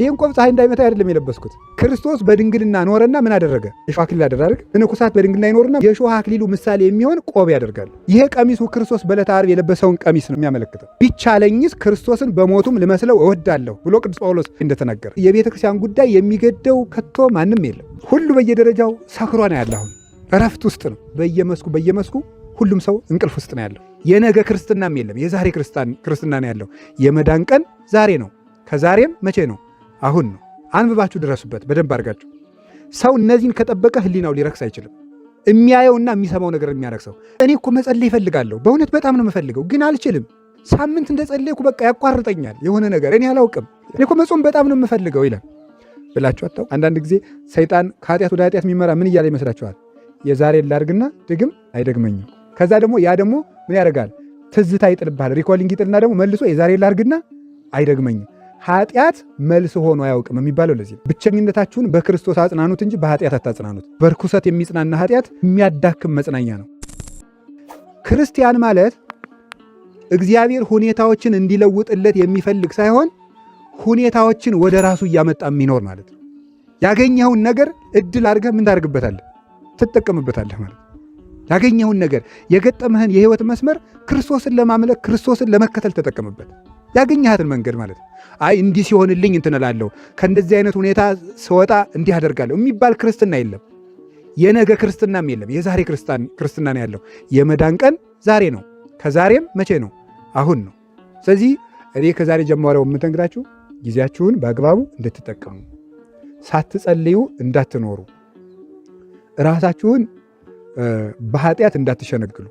ይህን ቆብ ፀሐይ እንዳይመታ አይደለም የለበስኩት። ክርስቶስ በድንግልና ኖረና ምን አደረገ? የሾህ አክሊል አደረገ። መነኮሳት በድንግልና ይኖርና የሾህ አክሊሉ ምሳሌ የሚሆን ቆብ ያደርጋሉ። ይሄ ቀሚሱ ክርስቶስ በዕለተ ዓርብ የለበሰውን ቀሚስ ነው የሚያመለክተው። ቢቻለኝስ ክርስቶስን በሞቱም ልመስለው እወዳለሁ ብሎ ቅዱስ ጳውሎስ እንደተናገረ የቤተ ክርስቲያን ጉዳይ የሚገደው ከቶ ማንም የለም። ሁሉ በየደረጃው ሰክሮ ነው ያለ። አሁን እረፍት ውስጥ ነው። በየመስኩ ሁሉም ሰው እንቅልፍ ውስጥ ነው ያለው። የነገ ክርስትናም የለም። የዛሬ ክርስትና ነው ያለው። የመዳን ቀን ዛሬ ነው። ከዛሬም መቼ ነው? አሁን ነው። አንብባችሁ ድረሱበት በደንብ አድርጋችሁ። ሰው እነዚህን ከጠበቀ ህሊናው ሊረክስ አይችልም። የሚያየውና የሚሰማው ነገር የሚያረክሰው። እኔ እኮ መጸለይ ይፈልጋለሁ፣ በእውነት በጣም ነው የምፈልገው፣ ግን አልችልም። ሳምንት እንደጸለይኩ በቃ ያቋርጠኛል የሆነ ነገር፣ እኔ አላውቅም። እኔ እኮ መጾም በጣም ነው የምፈልገው ይላል ብላችሁ አታው። አንዳንድ ጊዜ ሰይጣን ከኃጢአት ወደ ኃጢአት የሚመራ ምን እያለ ይመስላችኋል? የዛሬን ላድርግና ድግም አይደግመኝም። ከዛ ደግሞ ያ ደግሞ ምን ያደርጋል? ትዝታ ይጥልብሃል። ሪኮሊንግ ይጥልና ደግሞ መልሶ የዛሬን ላድርግና አይደግመኝም። ኃጢአት መልስ ሆኖ አያውቅም የሚባለው ለዚህ። ብቸኝነታችሁን በክርስቶስ አጽናኑት እንጂ በኃጢአት አታጽናኑት። በርኩሰት የሚጽናና ኃጢአት የሚያዳክም መጽናኛ ነው። ክርስቲያን ማለት እግዚአብሔር ሁኔታዎችን እንዲለውጥለት የሚፈልግ ሳይሆን ሁኔታዎችን ወደ ራሱ እያመጣ የሚኖር ማለት ነው። ያገኘኸውን ነገር እድል አድርገህ ምን ታደርግበታለህ? ትጠቀምበታለህ ማለት ነው። ያገኘኸውን ነገር የገጠመህን የህይወት መስመር ክርስቶስን ለማምለክ ክርስቶስን ለመከተል ተጠቀምበት። ያገኘሃትን መንገድ ማለት ነው። አይ እንዲህ ሲሆንልኝ እንትን እላለሁ፣ ከእንደዚህ አይነት ሁኔታ ስወጣ እንዲህ አደርጋለሁ የሚባል ክርስትና የለም። የነገ ክርስትናም የለም። የዛሬ ክርስትና ነው ያለው። የመዳን ቀን ዛሬ ነው። ከዛሬም መቼ ነው? አሁን ነው። ስለዚህ እኔ ከዛሬ ጀምሮ የምነግራችሁ ጊዜያችሁን በአግባቡ እንድትጠቀሙ፣ ሳትጸልዩ እንዳትኖሩ፣ ራሳችሁን በኃጢአት እንዳትሸነግሉ።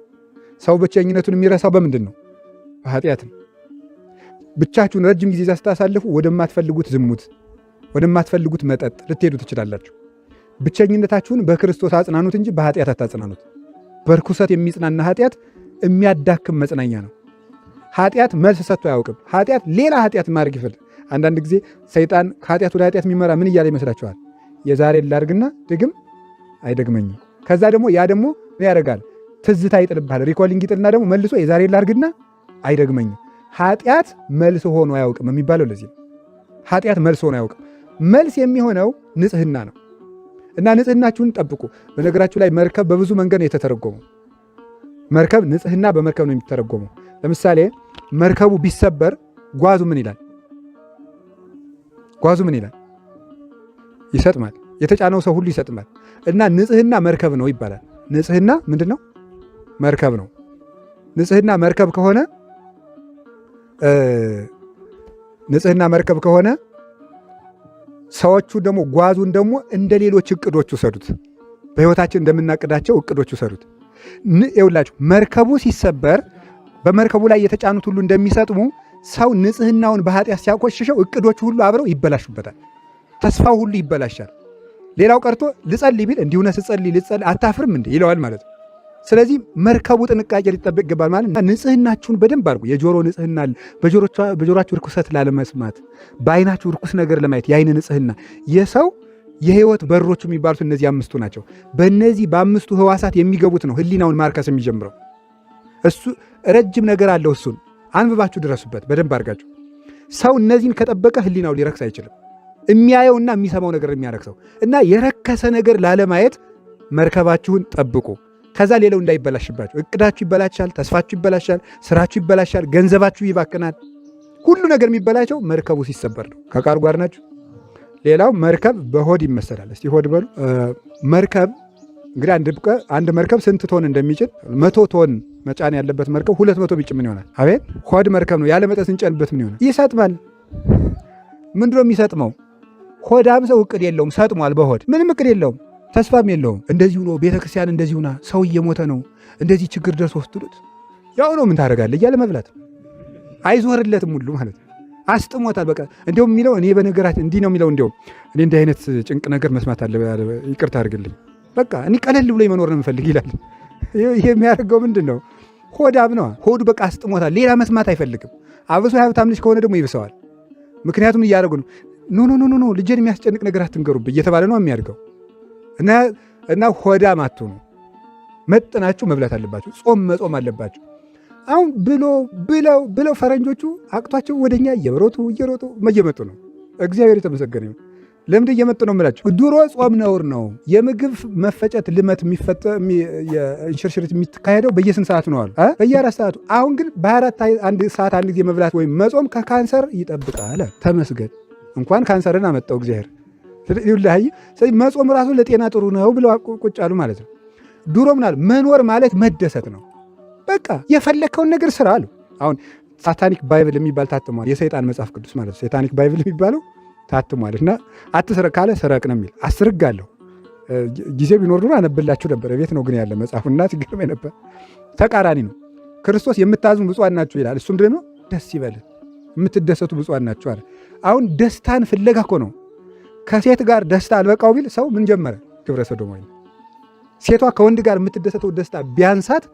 ሰው ብቸኝነቱን የሚረሳው በምንድን ነው? በኃጢአት ነው። ብቻችሁን ረጅም ጊዜ ስታሳልፉ ወደማትፈልጉት ዝሙት፣ ወደማትፈልጉት መጠጥ ልትሄዱ ትችላላችሁ። ብቸኝነታችሁን በክርስቶስ አጽናኑት እንጂ በኃጢአት አታጽናኑት። በርኩሰት የሚጽናና ኃጢአት የሚያዳክም መጽናኛ ነው። ኃጢአት መልስ ሰጥቶ አያውቅም። ኃጢአት ሌላ ኃጢአት ማድረግ ይፈልግ። አንዳንድ ጊዜ ሰይጣን ከኃጢአት ወደ ኃጢአት የሚመራ ምን እያለ ይመስላችኋል? የዛሬን ላድርግና ድግም አይደግመኝም። ከዛ ደግሞ ያ ደግሞ ምን ያደርጋል? ትዝታ ይጥልብሃል። ሪኮሊንግ ይጥልና ደግሞ መልሶ የዛሬን ላድርግና አይደግመኝም። ኃጢአት መልስ ሆኖ አያውቅም የሚባለው ለዚህ ነው። ኃጢአት መልስ ሆኖ አያውቅም። መልስ የሚሆነው ንጽህና ነው። እና ንጽህናችሁን ጠብቁ። በነገራችሁ ላይ መርከብ በብዙ መንገድ ነው የተተረጎመው። መርከብ ንጽህና በመርከብ ነው የሚተረጎመው። ለምሳሌ መርከቡ ቢሰበር ጓዙ ምን ይላል? ጓዙ ምን ይላል? ይሰጥማል። የተጫነው ሰው ሁሉ ይሰጥማል። እና ንጽህና መርከብ ነው ይባላል። ንጽህና ምንድን ነው? መርከብ ነው። ንጽህና መርከብ ከሆነ ሰዎቹ ደግሞ ጓዙን ደግሞ እንደ ሌሎች እቅዶች ውሰዱት። በሕይወታችን እንደምናቅዳቸው እቅዶች ውሰዱት። ይኸውላችሁ መርከቡ ሲሰበር በመርከቡ ላይ የተጫኑት ሁሉ እንደሚሰጥሙ ሰው ንጽህናውን በኃጢአት ሲያቆሽሸው እቅዶቹ ሁሉ አብረው ይበላሹበታል። ተስፋው ሁሉ ይበላሻል። ሌላው ቀርቶ ልጸልይ ቢል እንዲሁ ነህ ስጸልይ አታፍርም እንዴ ይለዋል ማለት ነው። ስለዚህ መርከቡ ጥንቃቄ ሊጠበቅ ይገባል ማለት ነው። ንጽህናችሁን በደንብ አድርጉ። የጆሮ ንጽህና አለ። በጆሮአችሁ ርኩሰት ላለመስማት፣ በአይናችሁ ርኩስ ነገር ለማየት የአይን ንጽህና። የሰው የህይወት በሮቹ የሚባሉት እነዚህ አምስቱ ናቸው። በእነዚህ በአምስቱ ህዋሳት የሚገቡት ነው ህሊናውን ማርከስ የሚጀምረው። እሱ ረጅም ነገር አለው። እሱን አንብባችሁ ድረሱበት በደንብ አድርጋችሁ። ሰው እነዚህን ከጠበቀ ህሊናው ሊረክስ አይችልም። የሚያየውና የሚሰማው ነገር የሚያረክሰው እና የረከሰ ነገር ላለማየት መርከባችሁን ጠብቁ። ከዛ ሌላው እንዳይበላሽባችሁ። እቅዳችሁ ይበላሻል፣ ተስፋችሁ ይበላሻል፣ ስራችሁ ይበላሻል፣ ገንዘባችሁ ይባክናል። ሁሉ ነገር የሚበላሸው መርከቡ ሲሰበር ነው። ከቃሉ ጋር ናችሁ። ሌላው መርከብ በሆድ ይመሰላል። እስቲ ሆድ በሉ። መርከብ እንግዲህ አንድ መርከብ ስንት ቶን እንደሚጭን 100 ቶን መጫን ያለበት መርከብ 200 ቢጭን ምን ይሆናል? አቤት ሆድ መርከብ ነው። ያለ መጠን ስንጨንበት ምን ይሆናል? ይሰጥማል። ምንድነው የሚሰጥመው? ሆዳም ሰው እቅድ የለውም፣ ሰጥሟል። በሆድ ምንም እቅድ የለውም፣ ተስፋም የለውም። እንደዚሁ ነው ቤተክርስቲያን፣ እንደዚሁና ሰው እየሞተ ነው፣ እንደዚህ ችግር ደርሶ ስትሉት ያው ነው ምን ታደርጋለህ እያለ መብላት አይዞርለትም ሁሉ ማለት ነው። አስጥሞታል። በቃ እንዲያውም የሚለው እኔ በነገራችን እንዲህ ነው የሚለው፣ እንዲያውም እኔ እንዲህ አይነት ጭንቅ ነገር መስማት አለ፣ ይቅርታ አድርግልኝ፣ በቃ እኔ ቀለል ብሎ መኖር ነው የምፈልግ ይላል። ይሄ የሚያደርገው ምንድን ነው? ሆዳም ነው። ሆዱ በቃ አስጥሞታል። ሌላ መስማት አይፈልግም። አብሶ የሀብታም ልጅ ከሆነ ደግሞ ይብሰዋል። ምክንያቱም እያደረጉ ነው። ኖ ልጄን የሚያስጨንቅ ነገር አትንገሩብኝ እየተባለ ነው የሚያድገው። እና ሆዳም አትሁኑ። መጥናችሁ መብላት አለባችሁ። ጾም መጾም አለባችሁ። አሁን ብለው ፈረንጆቹ አቅቷቸው ወደኛ እየሮጡ እየመጡ ነው። እግዚአብሔር የተመሰገነ ይሁን። ልምድ እየመጡ ነው የምላችሁ። ድሮ ጾም ነውር ነው። የምግብ መፈጨት ልመት እንሽርሽሪት የሚካሄደው በየስንት ሰዓቱ ነው አሉ? በየ4 ሰዓቱ። አሁን ግን በ24 ሰዓት አንድ ጊዜ መብላት ወይም መጾም ከካንሰር ይጠብቃል። ተመስገን። እንኳን ካንሰርን አመጣው እግዚአብሔር። ስለዚህ መጾም ራሱ ለጤና ጥሩ ነው ብለው ቁጭ አሉ ማለት ነው። ድሮ ምናል መኖር ማለት መደሰት ነው። በቃ የፈለግከውን ነገር ስራ አሉ። አሁን ሳታኒክ ባይብል የሚባል ታትሟል። የሰይጣን መጽሐፍ ቅዱስ ማለት ነው። ሳታኒክ ባይብል የሚባለው ታትሟል እና አትስረቅ ካለ ስረቅ ነው የሚል። አስርጋለሁ ጊዜ ቢኖር ኑሮ አነብላችሁ ነበር። ቤት ነው ግን ያለ መጽሐፉና ሲገርመኝ ነበር። ተቃራኒ ነው። ክርስቶስ የምታዝኑ ብፁዓን ናችሁ ይላል። እሱ ምንድን ነው? ደስ ይበልን፣ የምትደሰቱ ብፁዓን ናችሁ አለ። አሁን ደስታን ፍለጋ እኮ ነው። ከሴት ጋር ደስታ አልበቃው ቢል ሰው ምን ጀመረ? ግብረ ሰዶማዊ። ሴቷ ከወንድ ጋር የምትደሰተው ደስታ ቢያንሳት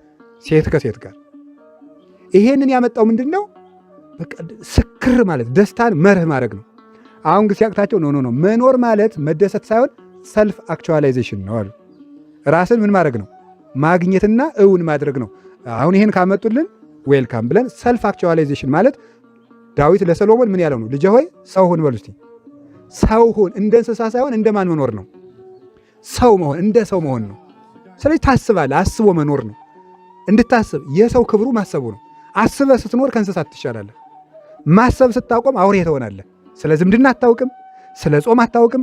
ሴት ከሴት ጋር። ይሄንን ያመጣው ምንድን ነው? በቃ ስክር ማለት ደስታን መርህ ማድረግ ነው። አሁን ግን ሲያቅታቸው ኖ መኖር ማለት መደሰት ሳይሆን ሰልፍ አክቹዋላይዜሽን ነው አሉ። ራስን ምን ማድረግ ነው? ማግኘትና እውን ማድረግ ነው። አሁን ይሄን ካመጡልን ዌልካም ብለን ሰልፍ አክቹዋላይዜሽን ማለት ዳዊት ለሰሎሞን ምን ያለው ነው? ልጄ ሆይ ሰው ሁን በሉ እስቲ። ሰው ሁን፣ እንደ እንስሳ ሳይሆን እንደማን መኖር ነው? ሰው መሆን፣ እንደ ሰው መሆን ነው። ስለዚህ ታስባለህ፣ አስቦ መኖር ነው። እንድታስብ የሰው ክብሩ ማሰቡ ነው። አስበህ ስትኖር ከእንስሳት ትሻላለህ። ማሰብ ስታቆም አውሬ ትሆናለህ። ስለ ዝምድና አታውቅም፣ ስለ ጾም አታውቅም፣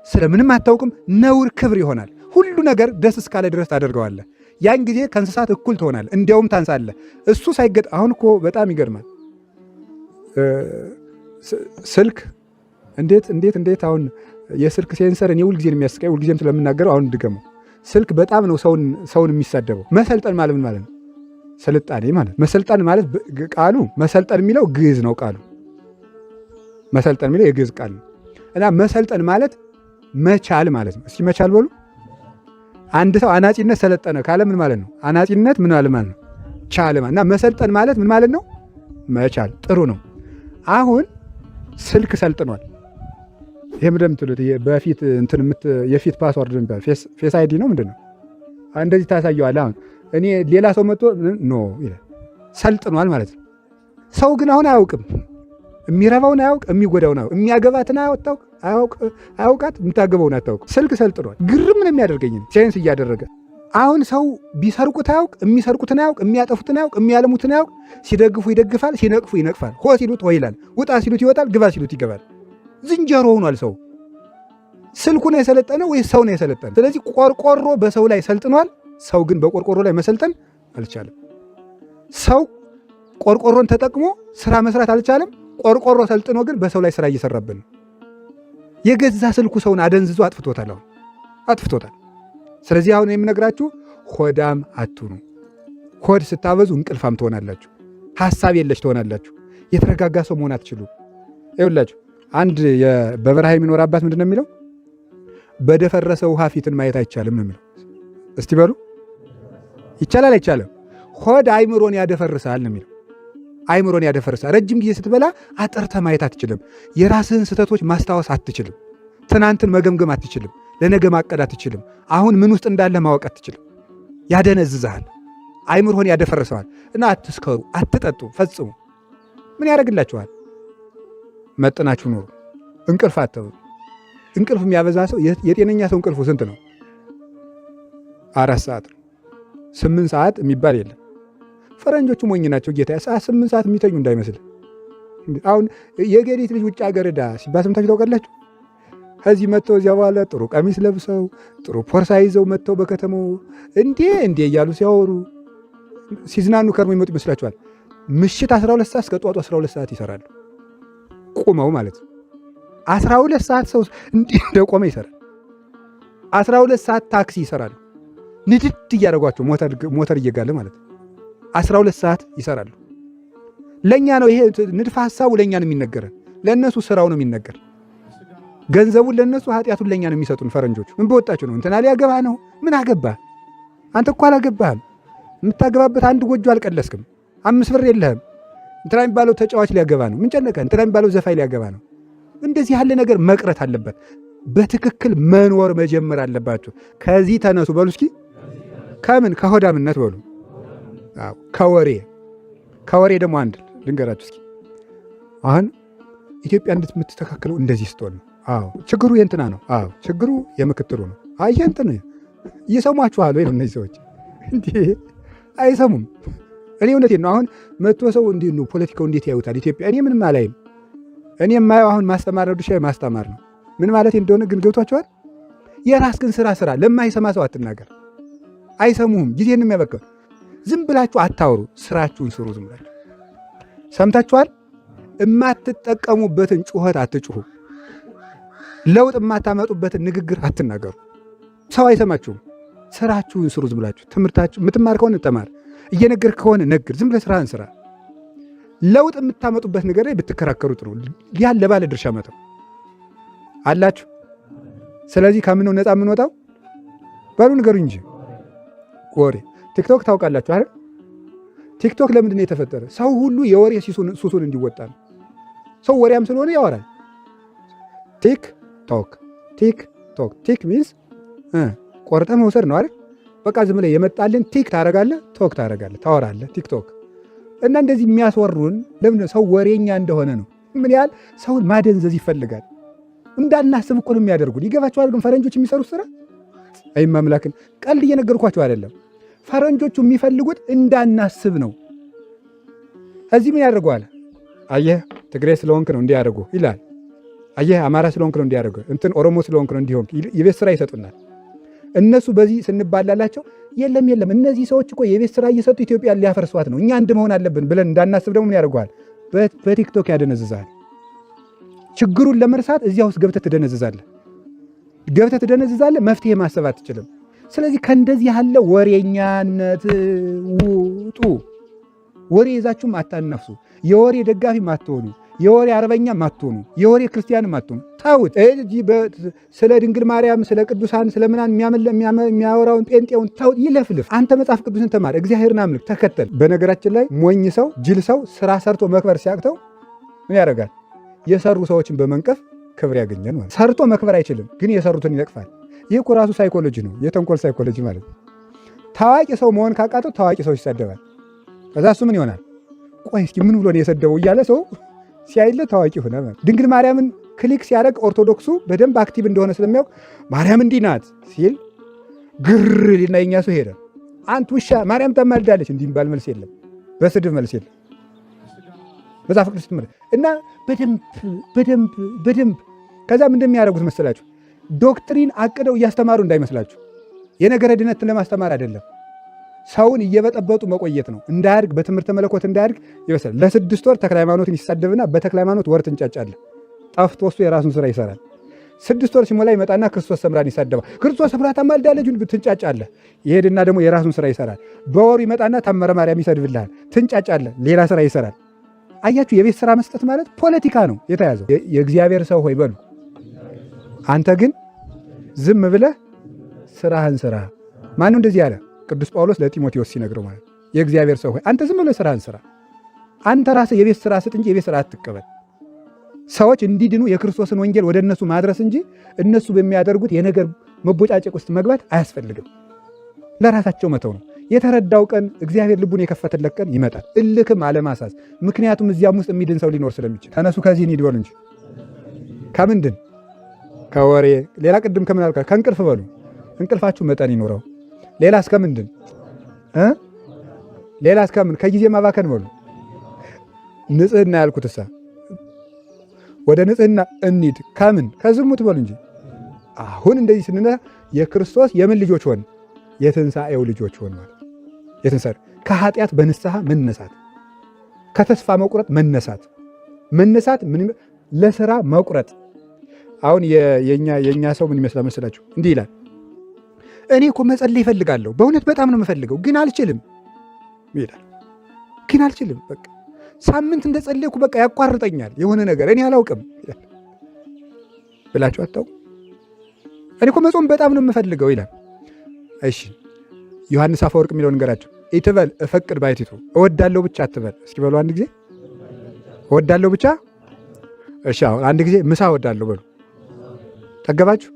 ስለ ምንም አታውቅም። ነውር ክብር ይሆናል። ሁሉ ነገር ደስ እስካለ ድረስ ታደርገዋለህ። ያን ጊዜ ከእንስሳት እኩል ትሆናለህ፣ እንዲያውም ታንሳለህ። እሱ ሳይገጥ አሁን እኮ በጣም ይገርማል። ስልክ እንዴት አሁን የስልክ ሴንሰር እኔ ሁልጊዜ የሚያስቀኝ ሁልጊዜም ስለምናገረው አሁን ድገመው። ስልክ በጣም ነው ሰውን የሚሳደበው። መሰልጠን ማለት ምን ማለት ነው? ስልጣኔ ማለት መሰልጠን ማለት ቃሉ መሰልጠን የሚለው ግዕዝ ነው። ቃሉ መሰልጠን የሚለው የግዕዝ ቃል ነው እና መሰልጠን ማለት መቻል ማለት ነው። እስኪ መቻል በሉ። አንድ ሰው አናጺነት ሰለጠነ ካለ ምን ማለት ነው? አናጺነት ምን ማለት ነው? ቻለ ማለት እና መሰልጠን ማለት ምን ማለት ነው? መቻል። ጥሩ ነው። አሁን ስልክ ሰልጥኗል። ይሄ ምንድን ነው የምትሉት? በፊት የፊት ፓስወርድ ነው የሚባለው። ፌስ አይዲ ነው ምንድን ነው? እንደዚህ ታሳየዋለህ። አሁን እኔ ሌላ ሰው መጥቶ ኖ ይላል። ሰልጥኗል ማለት ነው። ሰው ግን አሁን አያውቅም። የሚረባውን አያውቅ፣ የሚጎዳውን አያውቅ፣ የሚያገባትን አያውቃት፣ የምታገባውን አታውቅ። ስልክ ሰልጥኗል። ግርም ነው የሚያደርገኝ ሳይንስ እያደረገ። አሁን ሰው ቢሰርቁት አያውቅ፣ የሚሰርቁትን አያውቅ፣ የሚያጠፉትን አያውቅ፣ የሚያለሙትን አያውቅ። ሲደግፉ ይደግፋል፣ ሲነቅፉ ይነቅፋል። ሆ ሲሉት ሆ ይላል፣ ውጣ ሲሉት ይወጣል፣ ግባ ሲሉት ይገባል። ዝንጀሮ ሆኗል ሰው። ስልኩ ነው የሰለጠነው ወይስ ሰው ነው የሰለጠነ? ስለዚህ ቆርቆሮ በሰው ላይ ሰልጥኗል። ሰው ግን በቆርቆሮ ላይ መሰልጠን አልቻለም። ሰው ቆርቆሮን ተጠቅሞ ስራ መስራት አልቻለም። ቆርቆሮ ሰልጥኖ ግን በሰው ላይ ስራ እየሰራብን ነው። የገዛ ስልኩ ሰውን አደንዝዞ አጥፍቶታል። አሁን አጥፍቶታል። ስለዚህ አሁን የምነግራችሁ ሆዳም አትሁኑ። ሆድ ስታበዙ እንቅልፋም ትሆናላችሁ፣ ሐሳብ የለሽ ትሆናላችሁ። የተረጋጋ ሰው መሆን አትችሉ። ይኸውላችሁ አንድ በበረሃ የሚኖር አባት ምንድን ነው የሚለው? በደፈረሰ ውሃ ፊትን ማየት አይቻልም ነው የሚለው። እስቲ በሉ ይቻላል አይቻልም? ሆድ አይምሮን ያደፈርሳል ነው የሚለው። አይምሮን ያደፈርሳል። ረጅም ጊዜ ስትበላ አጥርተ ማየት አትችልም። የራስህን ስህተቶች ማስታወስ አትችልም። ትናንትን መገምገም አትችልም። ለነገ ማቀድ አትችልም። አሁን ምን ውስጥ እንዳለ ማወቅ አትችልም። ያደነዝዝሃል፣ አይምሮን ያደፈርሰዋል። እና አትስከሩ፣ አትጠጡ ፈጽሙ። ምን ያደርግላችኋል? መጥናችሁ ኑሩ። እንቅልፍ አትበሉ። እንቅልፍ የሚያበዛ ሰው የጤነኛ ሰው እንቅልፉ ስንት ነው? 4 ሰዓት ነው። 8 ሰዓት የሚባል የለም። ፈረንጆቹ ሞኝ ናቸው። ጌታ 8 ሰዓት የሚተኙ እንዳይመስል። አሁን የገሊት ልጅ ውጭ ሀገር ዕዳ ሲባል ሰምታችሁ ታውቃላችሁ? ከዚህ መጥተው እዚያ በኋላ ጥሩ ቀሚስ ለብሰው ጥሩ ፖርሳ ይዘው መጥተው በከተማው እንዴ እያሉ ሲያወሩ ሲዝናኑ ከርሞ ይመጡ ይመስላችኋል? ምሽት 12 ሰዓት እስከ ጠዋቱ 12 ሰዓት ይሰራሉ። ቁመው ማለት ነው። 12 ሰዓት ሰው እንዲህ እንደቆመ ይሰራል። 12 ሰዓት ታክሲ ይሰራሉ። ንድድ እያደረጓቸው ሞተር እየጋለ ማለት ነው። 12 ሰዓት ይሰራሉ። ለእኛ ነው ይሄ ንድፈ ሐሳቡ ለእኛ ነው የሚነገረን። ለእነሱ ስራው ነው የሚነገር። ገንዘቡን ለእነሱ ኃጢአቱን ለእኛ ነው የሚሰጡን ፈረንጆቹ። ምን በወጣችሁ ነው? እንትና ሊያገባህ ነው። ምን አገባህ አንተ? እኮ አላገባህም። የምታገባበት አንድ ጎጆ አልቀለስክም። 5 ብር የለህም። እንትና የሚባለው ተጫዋች ሊያገባ ነው። ምን ጨነቀህ? እንትና የሚባለው ዘፋኝ ሊያገባ ነው። እንደዚህ ያለ ነገር መቅረት አለበት። በትክክል መኖር መጀመር አለባችሁ። ከዚህ ተነሱ በሉ እስኪ። ከምን? ከሆዳምነት በሉ። ከወሬ ደግሞ አንድ ልንገራችሁ እስኪ። አሁን ኢትዮጵያ የምትስተካከለው እንደዚህ ስትሆን ነው። አዎ ችግሩ የእንትና ነው። አዎ ችግሩ የምክትሉ ነው። አይ እንትን እየሰሟችኋል ወይ ነው እነዚህ ሰዎች እንዲህ አይሰሙም። እኔ እውነቴን ነው። አሁን መቶ ሰው እንዲህ ነው ፖለቲካው እንዴት ያዩታል ኢትዮጵያ? እኔ ምንም አላይም። እኔ የማየው አሁን ማስተማር ነው፣ ድርሻዬ ማስተማር ነው። ምን ማለት እንደሆነ ግን ገብቷቸዋል። የራስህን ስራ ለማይሰማ ሰው አትናገር። አይሰሙህም። ጊዜንም ያበቃ። ዝም ብላችሁ አታውሩ፣ ስራችሁን ስሩ። ዝም ብላችሁ ሰምታችኋል። የማትጠቀሙበትን ጩኸት አትጩሁ። ለውጥ የማታመጡበትን ንግግር አትናገሩ። ሰው አይሰማችሁም። ስራችሁን ስሩ። ዝም ብላችሁ ትምህርታችሁ የምትማር ከሆነ ተማር፣ እየነገር ከሆነ ነግር። ዝም ብለህ ስራህን ስራ። ለውጥ የምታመጡበት ነገር ላይ ብትከራከሩት ነው። ያን ለባለ ድርሻ መተው አላችሁ። ስለዚህ ከምን ነው ነፃ የምንወጣው? በሉ ንገሩ እንጂ ወሬ። ቲክቶክ ታውቃላችሁ አይደል? ቲክቶክ ለምንድን ነው የተፈጠረ? ሰው ሁሉ የወሬ ሱሱን እንዲወጣ ነው። ሰው ወሬያም ስለሆነ ያወራል። ቲክ ሚንስ ቆርጠ መውሰድ ነው አይደል? በቃ ዝም ብለህ የመጣልን ቲክ ታረጋለህ፣ ቶክ ታረጋለህ፣ ታወራለህ። ቲክቶክ እና እንደዚህ የሚያስወሩን ለምን? ሰው ወሬኛ እንደሆነ ነው። ምን ያህል ሰውን ማደንዘዝ ይፈልጋል። እንዳናስብ እኮ ነው የሚያደርጉን። ይገባቸዋል። ግን ፈረንጆች የሚሰሩት ስራ አይማምላክን ቀልድ እየነገርኳቸው አይደለም። ፈረንጆቹ የሚፈልጉት እንዳናስብ ነው። እዚህ ምን ያደርገዋል? አየህ ትግሬ ስለሆንክ ነው እንዲያደርጉ ይላል። አየህ አማራ ስለሆንክ ነው እንዲያደርጉ፣ እንትን ኦሮሞ ስለሆንክ ነው እንዲሆን የቤት ስራ ይሰጡናል። እነሱ በዚህ ስንባላላቸው የለም እነዚህ ሰዎች እኮ የቤት ስራ እየሰጡ ኢትዮጵያን ሊያፈርሷት ነው፣ እኛ አንድ መሆን አለብን ብለን እንዳናስብ ደግሞ ምን ያደርገዋል? በቲክቶክ ያደነዝዛል። ችግሩን ለመርሳት እዚያ ውስጥ ገብተህ ትደነዝዛለህ። መፍትሄ ማሰብ አትችልም። ስለዚህ ከእንደዚህ ያለ ወሬኛነት ውጡ። ወሬ ይዛችሁም አታነፍሱ። የወሬ ደጋፊም አትሆኑ፣ የወሬ አርበኛም አትሆኑ፣ የወሬ ክርስቲያንም አትሆኑ። ታውት ስለ ድንግል ማርያም ስለ ቅዱሳን ስለምናን የሚያወራውን ጴንጤውን ታውት ይለፍልፍ። አንተ መጽሐፍ ቅዱስን ተማር፣ እግዚአብሔርን አምልክ፣ ተከተል። በነገራችን ላይ ሞኝ ሰው ጅል ሰው ስራ ሰርቶ መክበር ሲያቅተው ምን ያደርጋል? የሰሩ ሰዎችን በመንቀፍ ክብር ያገኛል ማለት። ሰርቶ መክበር አይችልም፣ ግን የሰሩትን ይነቅፋል። ይህ እኮ ራሱ ሳይኮሎጂ ነው፣ የተንኮል ሳይኮሎጂ ማለት ነው። ታዋቂ ሰው መሆን ካቃተው ታዋቂ ሰው ይሳደባል። ከዛ እሱ ምን ይሆናል? ቆይ እስኪ ምን ብሎ ነው የሰደበው እያለ ሰው ሲያይለ ታዋቂ ሆነ ማለት። ድንግል ማርያምን ክሊክ ሲያደርግ ኦርቶዶክሱ በደንብ አክቲቭ እንደሆነ ስለሚያውቅ ማርያም እንዲህ ናት ሲል ግር ሊና የኛ ሰው ሄደ። አንተ ውሻ ማርያም ታማልዳለች እንዲህ ባል መልስ የለም፣ በስድብ መልስ የለም። መጽሐፍ ቅዱስ ትምህርት እና በደንብ ከዛ ምን እንደሚያደርጉት መሰላችሁ? ዶክትሪን አቅደው እያስተማሩ እንዳይመስላችሁ። የነገረ ድነትን ለማስተማር አይደለም፣ ሰውን እየበጠበጡ መቆየት ነው። እንዳያድግ በትምህርተ መለኮት እንዳያድግ ይወሰል። ለ6 ወር ተክለ ሃይማኖትን ይሳደብና በተክለ ሃይማኖት ወር ትንጫጫለህ። ጠፍቶ እሱ የራሱን ስራ ይሰራል። 6 ወር ሲሞላ ይመጣና ክርስቶስ ሰምራን ይሳደባል። ክርስቶስ ሰምራ ታማልዳለች ትንጫጫለህ። ይሄድና ደግሞ የራሱን ስራ ይሰራል። በወሩ ይመጣና ታመረ ማርያም ይሰድብልሃል፣ ትንጫጫለህ፣ ሌላ ስራ ይሰራል። አያችሁ፣ የቤት ስራ መስጠት ማለት ፖለቲካ ነው የተያዘው። የእግዚአብሔር ሰው ሆይ በሉ። አንተ ግን ዝም ብለህ ስራህን ስራ። ማነው እንደዚህ ያለ? ቅዱስ ጳውሎስ ለጢሞቴዎስ ሲነግረው ማለት የእግዚአብሔር ሰው ሆይ አንተ ዝም ብለህ ስራህን ስራ። አንተ ራስህ የቤት ስራ ስጥ እንጂ የቤት ስራ አትቀበል። ሰዎች እንዲድኑ የክርስቶስን ወንጌል ወደ እነሱ ማድረስ እንጂ እነሱ በሚያደርጉት የነገር መቦጫጨቅ ውስጥ መግባት አያስፈልግም። ለራሳቸው መተው ነው። የተረዳው ቀን እግዚአብሔር ልቡን የከፈተለት ቀን ይመጣል። እልክም አለማሳዝ። ምክንያቱም እዚያም ውስጥ የሚድን ሰው ሊኖር ስለሚችል ተነሱ ከዚህ እንሂድ በሉ እንጂ ከምንድን ከወሬ ሌላ ቅድም ከምን አልካ? ከእንቅልፍ በሉ። እንቅልፋችሁ መጠን ይኖረው። ሌላ እስከምንድን ሌላ እስከምን? ከጊዜ ማባከን በሉ። ንጽህና ያልኩትሳ ወደ ንጽህና እንሂድ። ከምን? ከዝሙት በሉ እንጂ አሁን እንደዚህ ስንነ የክርስቶስ የምን ልጆች ሆን? የትንሣኤው ልጆች ሆን ማለት የትንሣኤ ከኃጢአት በንስሐ መነሳት፣ ከተስፋ መቁረጥ መነሳት ምን ለሥራ መቁረጥ። አሁን የኛ ሰው ምን ይመስላል መሰላችሁ? እንዲህ ይላል፣ እኔ እኮ መጸለይ ይፈልጋለሁ፣ በእውነት በጣም ነው የምፈልገው፣ ግን አልችልም ይላል። ግን አልችልም፣ በቃ ሳምንት እንደጸለይኩ በቃ ያቋርጠኛል የሆነ ነገር፣ እኔ አላውቅም ይላል። ብላችሁ አታውቁ? እኔ እኮ መጾም በጣም ነው የምፈልገው ይላል። እሺ ዮሐንስ አፈወርቅ የሚለውን ንገራቸው። ኢትበል እፈቅድ ባይቲቱ፣ እወዳለሁ ብቻ አትበል። እስኪ በሉ አንድ ጊዜ እወዳለሁ ብቻ። እሺ አሁን አንድ ጊዜ ምሳ እወዳለሁ በሉ። ጠገባችሁ?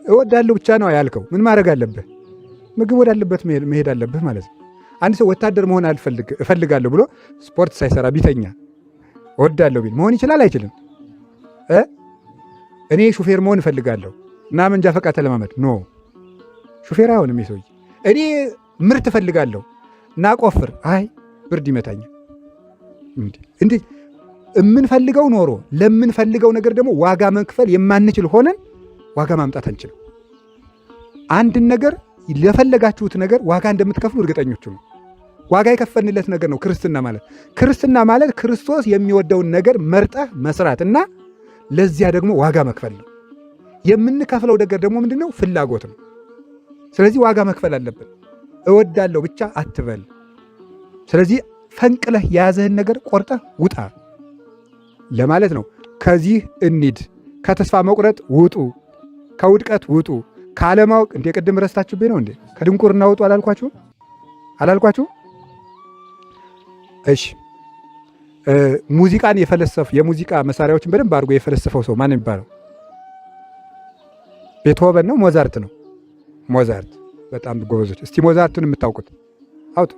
እወዳለሁ ብቻ ነው ያልከው። ምን ማድረግ አለብህ? ምግብ ወዳለበት መሄድ አለብህ ማለት ነው። አንድ ሰው ወታደር መሆን እፈልጋለሁ ብሎ ስፖርት ሳይሰራ ቢተኛ እወዳለሁ ቢል መሆን ይችላል አይችልም? እኔ ሹፌር መሆን እፈልጋለሁ እና መንጃ ፈቃድ ተለማመድ። ኖ ሹፌር አይሆንም የሰውዬ። እኔ ምርት እፈልጋለሁ እና ቆፍር። አይ ብርድ ይመታኛል። እንዲህ የምንፈልገው ኖሮ ለምንፈልገው ነገር ደግሞ ዋጋ መክፈል የማንችል ሆነን ዋጋ ማምጣት አንችልም። አንድን ነገር ለፈለጋችሁት ነገር ዋጋ እንደምትከፍሉ እርግጠኞቹ ነው። ዋጋ የከፈልንለት ነገር ነው ክርስትና ማለት። ክርስትና ማለት ክርስቶስ የሚወደውን ነገር መርጠህ መስራት እና ለዚያ ደግሞ ዋጋ መክፈል ነው። የምንከፍለው ነገር ደግሞ ምንድን ነው? ፍላጎት ነው። ስለዚህ ዋጋ መክፈል አለብን። እወዳለሁ ብቻ አትበል። ስለዚህ ፈንቅለህ የያዘህን ነገር ቆርጠህ ውጣ ለማለት ነው። ከዚህ እንሂድ። ከተስፋ መቁረጥ ውጡ፣ ከውድቀት ውጡ፣ ከአለማወቅ እንደ ቅድም ረስታችሁብኝ ነው እንዴ? ከድንቁርና ውጡ አላልኳችሁ? እሺ ሙዚቃን የሙዚቃ መሳሪያዎችን በደንብ አድርጎ የፈለሰፈው ሰው ማን የሚባለው? ቤትሆቨን ነው? ሞዛርት ነው? ሞዛርት። በጣም ጎበዞች። እስቲ ሞዛርትን የምታውቁት አውጡ።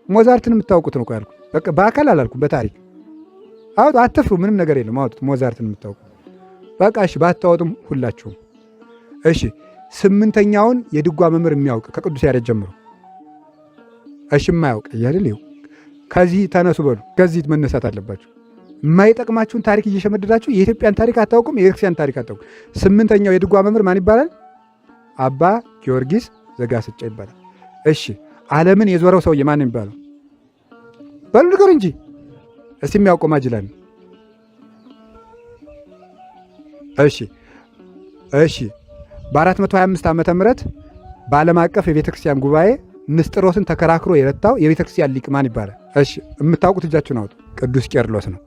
ሞዛርትን የምታውቁት ነው ያልኩት። በቃ በአካል አላልኩም፣ በታሪክ አውጡ። አትፍሩ፣ ምንም ነገር የለም። አውጡት ሞዛርትን የምታውቁት። በቃ እሺ፣ ባታወጡም ሁላችሁም እሺ። 8ኛውን የድጓ መምህር የሚያውቅ ከቅዱስ ያሬድ ጀምሮ እሺ፣ የማያውቅ እያልል ይኸው ከዚህ ተነሱ በሉ። ከዚህ መነሳት አለባችሁ። የማይጠቅማችሁን ታሪክ እየሸመደዳችሁ የኢትዮጵያን ታሪክ አታውቁም፣ የቤተክርስቲያን ታሪክ አታውቁም። 8ኛው የድጓ መምህር ማን ይባላል? አባ ጊዮርጊስ ዘጋስጫ ይባላል። እሺ ዓለምን የዞረው ሰውዬ ማን የሚባለው? በሉ ንገሩ እንጂ እስቲ የሚያውቀው ማጅላን። እሺ በ425 ዓመተ ምህረት በዓለም አቀፍ የቤተ ክርስቲያን ጉባኤ ንስጥሮስን ተከራክሮ የረታው የቤተ ክርስቲያን ሊቅ ማን ይባላል? እሺ የምታውቁት እጃችሁን አውጡ። ቅዱስ ቄርሎስ ነው።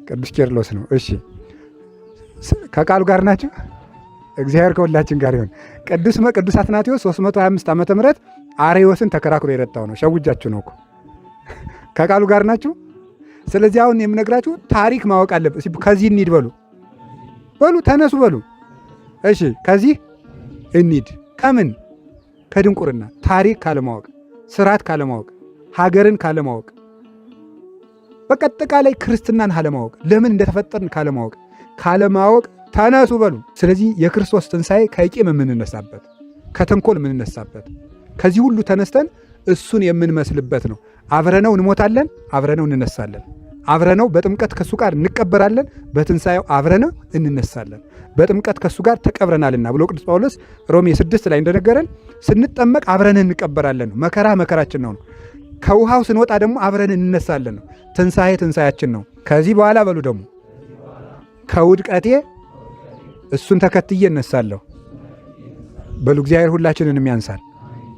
ቅዱስ ቄርሎስ ነው። እሺ ከቃሉ ጋር ናቸው። እግዚአብሔር ከሁላችን ጋር ይሁን። ቅዱስ አትናቴዎስ 325 ዓመተ ምህረት አርዮስን ተከራክሮ የረታው ነው። ሸውጃችሁ ነው እኮ። ከቃሉ ጋር ናችሁ። ስለዚህ አሁን የምነግራችሁ ታሪክ ማወቅ አለበት። ከዚህ እንሂድ በሉ ተነሱ በሉ። እሺ ከዚህ እንሂድ። ከምን? ከድንቁርና፣ ታሪክ ካለማወቅ፣ ስርዓት ካለማወቅ፣ ሀገርን ካለማወቅ፣ በቃ አጠቃላይ ክርስትናን ካለማወቅ፣ ለምን እንደተፈጠርን ካለማወቅ ተነሱ በሉ። ስለዚህ የክርስቶስ ትንሣኤ ከቂም የምንነሳበት፣ ከተንኮል የምንነሳበት፣ ከዚህ ሁሉ ተነስተን እሱን የምንመስልበት ነው። አብረነው እንሞታለን፣ አብረነው እንነሳለን። አብረነው በጥምቀት ከእሱ ጋር እንቀበራለን፣ በትንሣኤው አብረነው እንነሳለን። በጥምቀት ከእሱ ጋር ተቀብረናልና ብሎ ቅዱስ ጳውሎስ ሮሜ 6 ላይ እንደነገረን ስንጠመቅ አብረን እንቀበራለን ነው። መከራ መከራችን ነው። ከውሃው ስንወጣ ደግሞ አብረን እንነሳለን ነው። ትንሣኤ ትንሣያችን ነው። ከዚህ በኋላ በሉ ደግሞ ከውድቀቴ እሱን ተከትዬ እነሳለሁ በሉ። እግዚአብሔር ሁላችንንም ያንሳል።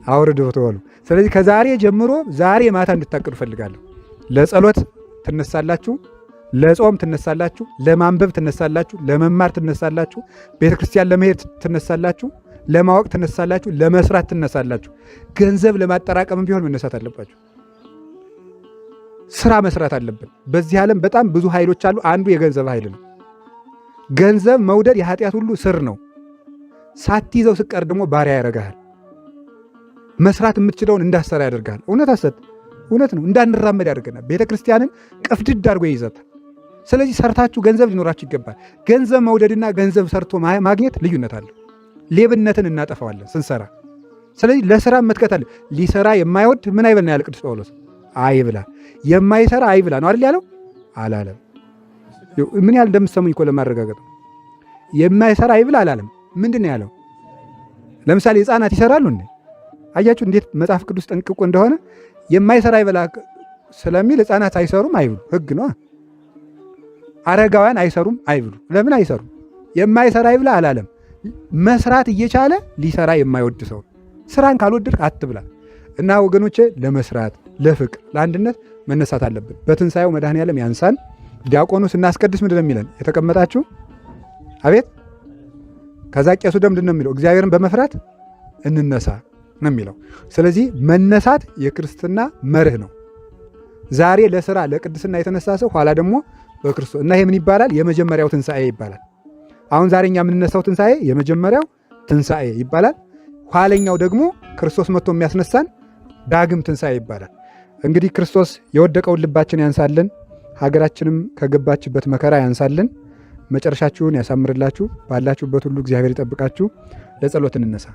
አውርድ በሉ። ስለዚህ ከዛሬ ጀምሮ ዛሬ ማታ እንድታቅዱ እፈልጋለሁ። ለጸሎት ትነሳላችሁ፣ ለጾም ትነሳላችሁ፣ ለማንበብ ትነሳላችሁ፣ ለመማር ትነሳላችሁ፣ ቤተ ክርስቲያን ለመሄድ ትነሳላችሁ፣ ለማወቅ ትነሳላችሁ፣ ለመስራት ትነሳላችሁ። ገንዘብ ለማጠራቀም ቢሆን መነሳት አለባችሁ። ስራ መስራት አለብን። በዚህ ዓለም በጣም ብዙ ኃይሎች አሉ። አንዱ የገንዘብ ኃይል ነው። ገንዘብ መውደድ የኃጢአት ሁሉ ስር ነው። ሳትይዘው ስቀር ደግሞ ባሪያ ያደርግሃል። መስራት የምትችለውን እንዳሰራ ያደርግሃል። እውነት ነው። እንዳንራመድ ያደርገናል። ቤተ ክርስቲያንን ቅፍድድ አድርጎ ይይዛታል። ስለዚህ ሰርታችሁ ገንዘብ ሊኖራችሁ ይገባል። ገንዘብ መውደድና ገንዘብ ሰርቶ ማግኘት ልዩነት አለው። ሌብነትን እናጠፋዋለን ስንሰራ። ስለዚህ ለስራ መትከታል። ሊሰራ የማይወድ ምን አይበል ነው ያለ ቅዱስ ጳውሎስ? አይብላ። የማይሰራ አይብላ ነው አይደል ያለው? አላለም። ምን ያህል እንደምትሰሙኝ እኮ ለማረጋገጥ ነው። የማይሰራ አይብላ አላለም። ምንድን ነው ያለው? ለምሳሌ ሕፃናት ይሰራሉ እንዴ? አያችሁ እንዴት መጽሐፍ ቅዱስ ጠንቅቆ እንደሆነ። የማይሰራ አይብላ ስለሚል ሕፃናት አይሰሩም አይብሉ፣ ሕግ ነው። አረጋውያን አይሰሩም አይብሉ። ለምን አይሰሩም? የማይሰራ አይብላ አላለም። መስራት እየቻለ ሊሰራ የማይወድ ሰው ስራን ካልወደድክ አትብላ። እና ወገኖቼ ለመስራት፣ ለፍቅር፣ ለአንድነት መነሳት አለብን። በትንሣኤው መድኃኔዓለም ያንሳን። ዲያቆኑ ስናስቀድስ ምንድን ነው የሚለን? የተቀመጣችሁ አቤት። ከዛ ቄሱ ደም ምንድን ነው የሚለው? እግዚአብሔርን በመፍራት እንነሳ ነው የሚለው። ስለዚህ መነሳት የክርስትና መርህ ነው። ዛሬ ለስራ ለቅድስና የተነሳ ሰው ኋላ ደግሞ በክርስቶስ እና ይሄ ምን ይባላል? የመጀመሪያው ትንሣኤ ይባላል። አሁን ዛሬ እኛ የምንነሳው ትንሣኤ የመጀመሪያው ትንሣኤ ይባላል። ኋለኛው ደግሞ ክርስቶስ መጥቶ የሚያስነሳን ዳግም ትንሣኤ ይባላል። እንግዲህ ክርስቶስ የወደቀውን ልባችን ያንሳልን፣ ሀገራችንም ከገባችበት መከራ ያንሳልን፣ መጨረሻችሁን ያሳምርላችሁ። ባላችሁበት ሁሉ እግዚአብሔር ይጠብቃችሁ። ለጸሎት እንነሳ።